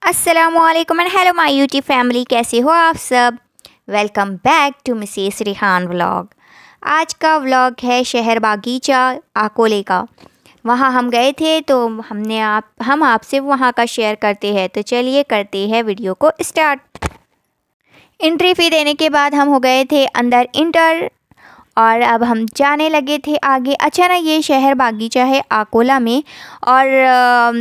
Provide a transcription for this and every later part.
अस्सलामुअलैकुम and hello my YouTube family, कैसे हो आप सब। Welcome back to Mrs Rihan vlog. आज का व्लॉग है शहर बागीचा आकोले का। वहाँ हम गए थे तो हम आपसे वहाँ का शेयर करते हैं। तो चलिए करते हैं वीडियो को स्टार्ट। एंट्री फ़ी देने के बाद हम हो गए थे अंदर इंटर और अब हम जाने लगे थे आगे। अच्छा ना, ये शहर बागीचा है आकोला में और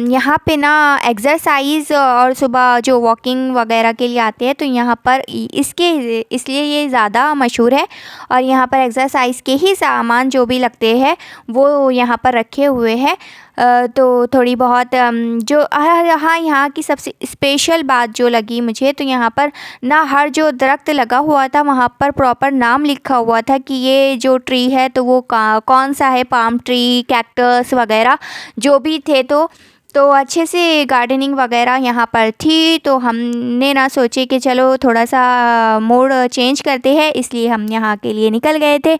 यहाँ पे ना एक्सरसाइज और सुबह जो वॉकिंग वगैरह के लिए आते हैं तो यहाँ पर इसलिए ये ज़्यादा मशहूर है। और यहाँ पर एक्सरसाइज के ही सामान जो भी लगते हैं वो यहाँ पर रखे हुए हैं। तो थोड़ी बहुत यहाँ की सबसे स्पेशल बात जो लगी मुझे, तो यहाँ पर ना हर जो दरख्त लगा हुआ था वहाँ पर प्रॉपर नाम लिखा हुआ था कि ये जो ट्री है तो वो कौन सा है, पाम ट्री, कैक्टस वगैरह जो भी थे। तो अच्छे से गार्डनिंग वगैरह यहाँ पर थी। तो हमने ना सोचे कि चलो थोड़ा सा मोड चेंज करते हैं, इसलिए हम यहाँ के लिए निकल गए थे।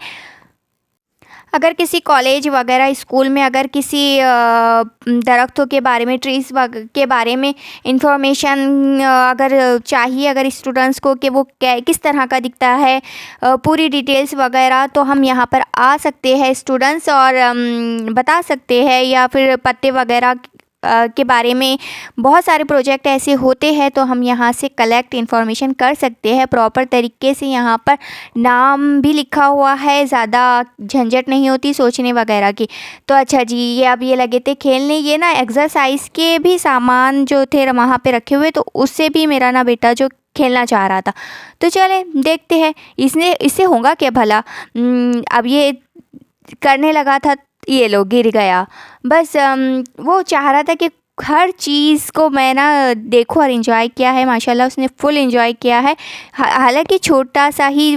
अगर किसी कॉलेज वगैरह स्कूल में अगर किसी दरख्तों के बारे में, ट्रीज़ के बारे में इंफॉर्मेशन अगर चाहिए अगर स्टूडेंट्स को कि वो किस तरह का दिखता है, पूरी डिटेल्स वगैरह, तो हम यहाँ पर आ सकते हैं स्टूडेंट्स और बता सकते हैं। या फिर पत्ते वगैरह के बारे में बहुत सारे प्रोजेक्ट ऐसे होते हैं तो हम यहाँ से कलेक्ट इन्फॉर्मेशन कर सकते हैं प्रॉपर तरीके से। यहाँ पर नाम भी लिखा हुआ है, ज़्यादा झंझट नहीं होती सोचने वगैरह की। तो अच्छा जी, ये अब ये लगे थे खेलने। ये ना एक्सरसाइज के भी सामान जो थे वहाँ पे रखे हुए, तो उससे भी मेरा ना बेटा जो खेलना चाह रहा था। तो चले देखते हैं इससे होगा क्या भला। अब ये करने लगा था, ये लो गिर गया। बस वो चाह रहा था कि हर चीज़ को मैं ना देखूं और इन्जॉय किया है। माशाल्लाह उसने फुल इन्जॉय किया है। हालांकि छोटा सा ही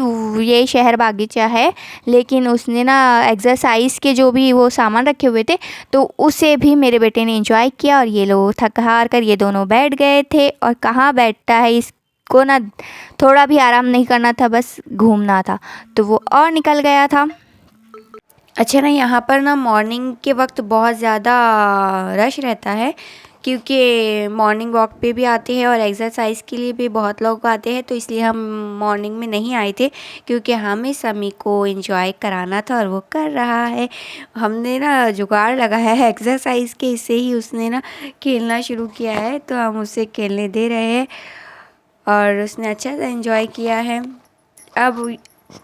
ये शहर बागीचा है, लेकिन उसने ना एक्सरसाइज के जो भी वो सामान रखे हुए थे तो उसे भी मेरे बेटे ने इन्जॉय किया। और ये लोग थक हार कर ये दोनों बैठ गए थे। और कहाँ बैठता है, इसको ना थोड़ा भी आराम नहीं करना था, बस घूमना था। तो वो और निकल गया था। अच्छा ना, यहाँ पर ना मॉर्निंग के वक्त बहुत ज़्यादा रश रहता है, क्योंकि मॉर्निंग वॉक पे भी आते हैं और एक्सरसाइज के लिए भी बहुत लोग आते हैं। तो इसलिए हम मॉर्निंग में नहीं आए थे, क्योंकि हमें समी को एंजॉय कराना था और वो कर रहा है। हमने ना जुगाड़ लगाया है एक्सरसाइज के, इससे ही उसने ना खेलना शुरू किया है, तो हम उसे खेलने दे रहे हैं और उसने अच्छा सा एंजॉय किया है।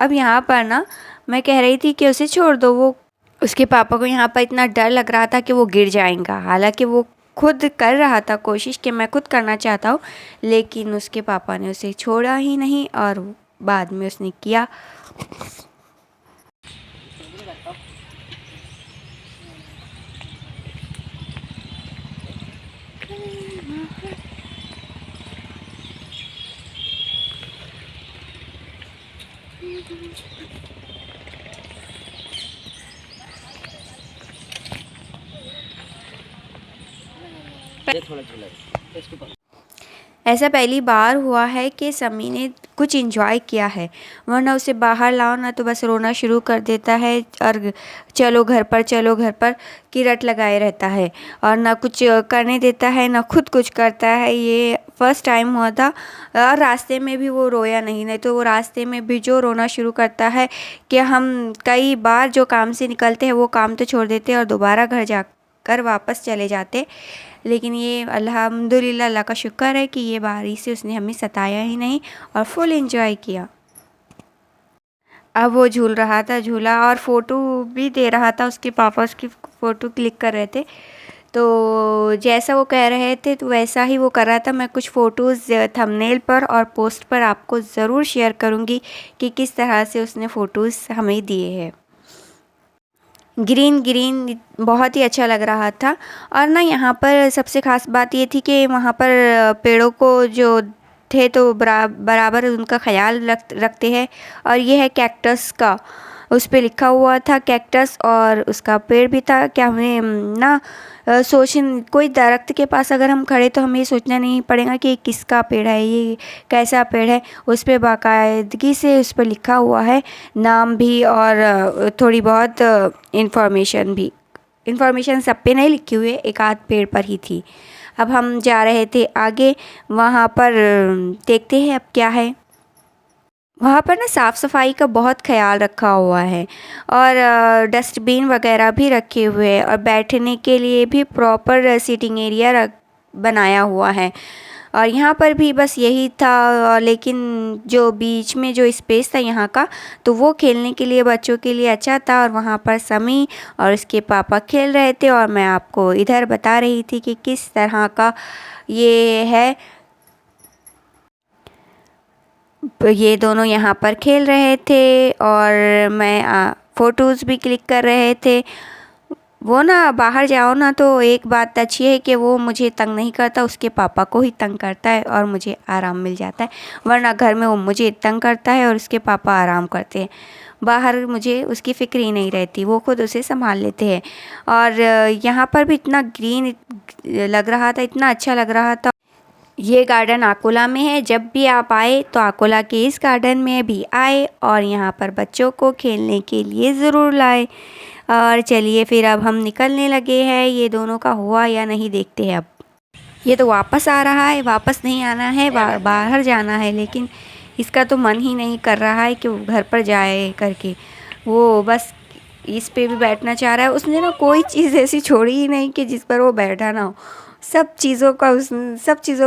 अब यहाँ पर ना मैं कह रही थी कि उसे छोड़ दो। वो उसके पापा को यहाँ पर इतना डर लग रहा था कि वो गिर जाएगा। हालांकि वो खुद कर रहा था कोशिश कि मैं खुद करना चाहता हूँ, लेकिन उसके पापा ने उसे छोड़ा ही नहीं और बाद में उसने किया। ऐसा पहली बार हुआ है कि समी ने कुछ एंजॉय किया है, वरना उसे बाहर लाओ ना तो बस रोना शुरू कर देता है और चलो घर पर, चलो घर पर की रट लगाए रहता है और ना कुछ करने देता है ना खुद कुछ करता है। ये फर्स्ट टाइम हुआ था और रास्ते में भी वो रोया नहीं तो वो रास्ते में भी जो रोना शुरू करता है कि हम कई बार जो काम से निकलते हैं वो काम तो छोड़ देते हैं और दोबारा घर जाकर वापस चले जाते। लेकिन ये अल्हम्दुलिल्लाह, अल्लाह का शुक्र है कि ये बारी से उसने हमें सताया ही नहीं और फुल एंजॉय किया। अब वो झूल रहा था झूला और फ़ोटो भी दे रहा था, उसके पापा उसकी फ़ोटो क्लिक कर रहे थे। तो जैसा वो कह रहे थे तो वैसा ही वो कर रहा था। मैं कुछ फ़ोटोज़ थंबनेल पर और पोस्ट पर आपको ज़रूर शेयर करूँगी कि किस तरह से उसने फ़ोटोज़ हमें दिए हैं। ग्रीन ग्रीन बहुत ही अच्छा लग रहा था। और ना यहाँ पर सबसे ख़ास बात ये थी कि वहाँ पर पेड़ों को जो थे तो बराबर उनका ख्याल रखते हैं। और ये है कैक्टस का, उस पे लिखा हुआ था कैक्टस और उसका पेड़ भी था। क्या हमें ना कोई दरख्त के पास अगर हम खड़े तो हमें ये सोचना नहीं पड़ेगा कि ये किसका पेड़ है, ये कैसा पेड़ है। उस पर बाकायदगी से उस पर लिखा हुआ है नाम भी और थोड़ी बहुत इन्फॉर्मेशन भी। इन्फॉर्मेशन सब पे नहीं लिखी हुई है, एक आध पेड़ पर ही थी। अब हम जा रहे थे आगे, वहाँ पर देखते हैं अब क्या है। वहाँ पर ना साफ़ सफाई का बहुत ख्याल रखा हुआ है और डस्टबिन वगैरह भी रखे हुए हैं और बैठने के लिए भी प्रॉपर सीटिंग एरिया बनाया हुआ है। और यहाँ पर भी बस यही था, लेकिन जो बीच में जो स्पेस था यहाँ का, तो वो खेलने के लिए बच्चों के लिए अच्छा था। और वहाँ पर समी और उसके पापा खेल रहे थे और मैं आपको इधर बता रही थी कि किस तरह का ये है। ये दोनों यहाँ पर खेल रहे थे और मैं फ़ोटोज़ भी क्लिक कर रहे थे। वो ना बाहर जाओ ना तो एक बात अच्छी है कि वो मुझे तंग नहीं करता, उसके पापा को ही तंग करता है और मुझे आराम मिल जाता है। वरना घर में वो मुझे तंग करता है और उसके पापा आराम करते हैं। बाहर मुझे उसकी फ़िक्र ही नहीं रहती, वो खुद उसे संभाल लेते हैं। और यहाँ पर भी इतना ग्रीन लग रहा था, इतना अच्छा लग रहा था। ये गार्डन अकोला में है। जब भी आप आए तो अकोला के इस गार्डन में भी आए और यहाँ पर बच्चों को खेलने के लिए ज़रूर लाए। और चलिए फिर अब हम निकलने लगे हैं। ये दोनों का हुआ या नहीं देखते हैं अब। ये तो वापस आ रहा है, वापस नहीं आना है, बाहर जाना है, लेकिन इसका तो मन ही नहीं कर रहा है कि वो घर पर जाए करके। वो बस इस पे भी बैठना चाह रहा है। उसने ना कोई चीज़ ऐसी छोड़ी ही नहीं कि जिस पर वो बैठा ना हो। सब चीज़ों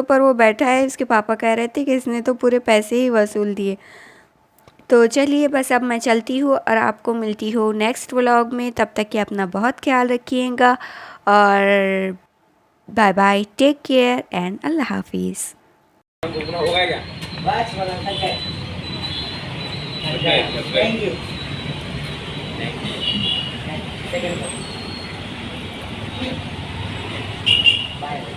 पर वो बैठा है। उसके पापा कह रहे थे कि इसने तो पूरे पैसे ही वसूल दिए। तो चलिए बस अब मैं चलती हूँ और आपको मिलती हूँ नेक्स्ट व्लॉग में। तब तक कि अपना बहुत ख्याल रखिएगा और bye bye, take care and अल्लाह हाफिज़। Thank you.